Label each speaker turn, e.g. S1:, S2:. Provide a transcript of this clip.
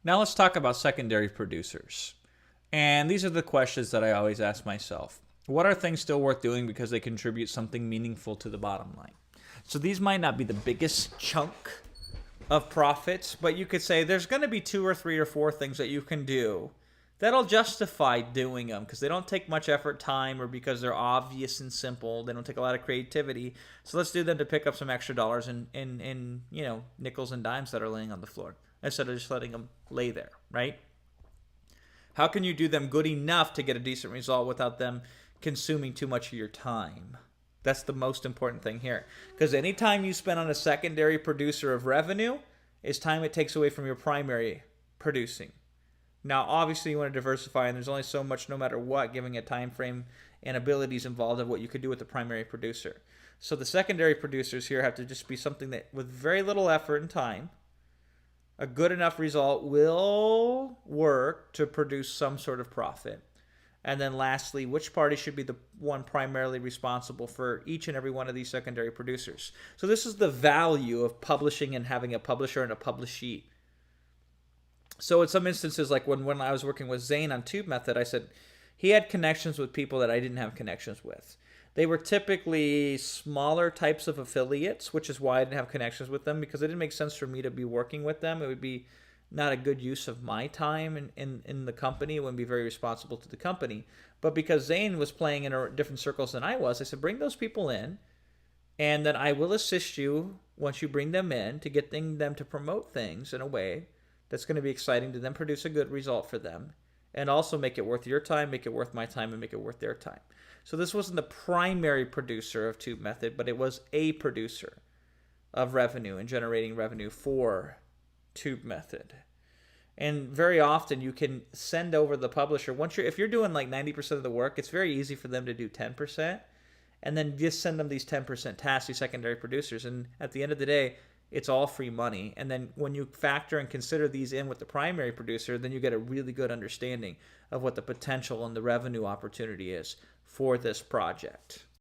S1: Now let's talk about secondary producers. And these are the questions that I always ask myself. What are things still worth doing because they contribute something meaningful to the bottom line? So these might not be the biggest chunk of profits, but you could say there's going to be 2 or 3 or 4 things that you can do that'll justify doing them because they don't take much effort, time, or because they're obvious and simple. They don't take a lot of creativity. So let's do them to pick up some extra dollars in nickels and dimes that are laying on the floor instead of just letting them lay there, right? How can you do them good enough to get a decent result without them consuming too much of your time? That's the most important thing here. Because any time you spend on a secondary producer of revenue is time it takes away from your primary producing. Now, obviously, you want to diversify, and there's only so much, no matter what, giving a time frame and abilities involved of what you could do with the primary producer. So the secondary producers here have to just be something that, with very little effort and time, a good enough result will work to produce some sort of profit. And then lastly, which party should be the one primarily responsible for each and every one of these secondary producers? So this is the value of publishing and having a publisher and a publishee. So in some instances, like when I was working with Zane on Tube Method, I said he had connections with people that I didn't have connections with. They were typically smaller types of affiliates, which is why I didn't have connections with them, because it didn't make sense for me to be working with them. It would be not a good use of my time in the company. It wouldn't be very responsible to the company. But because Zane was playing in different circles than I was, I said, bring those people in, and then I will assist you once you bring them in to get them to promote things in a way that's going to be exciting to them, produce a good result for them, and also make it worth your time, make it worth my time, and make it worth their time. So this wasn't the primary producer of Tube Method, but it was a producer of revenue and generating revenue for Tube Method. And very often you can send over the publisher. If you're doing like 90% of the work, it's very easy for them to do 10%, and then just send them these 10% tasks, these secondary producers. And at the end of the day, it's all free money. And then when you factor and consider these in with the primary producer, then you get a really good understanding of what the potential and the revenue opportunity is for this project.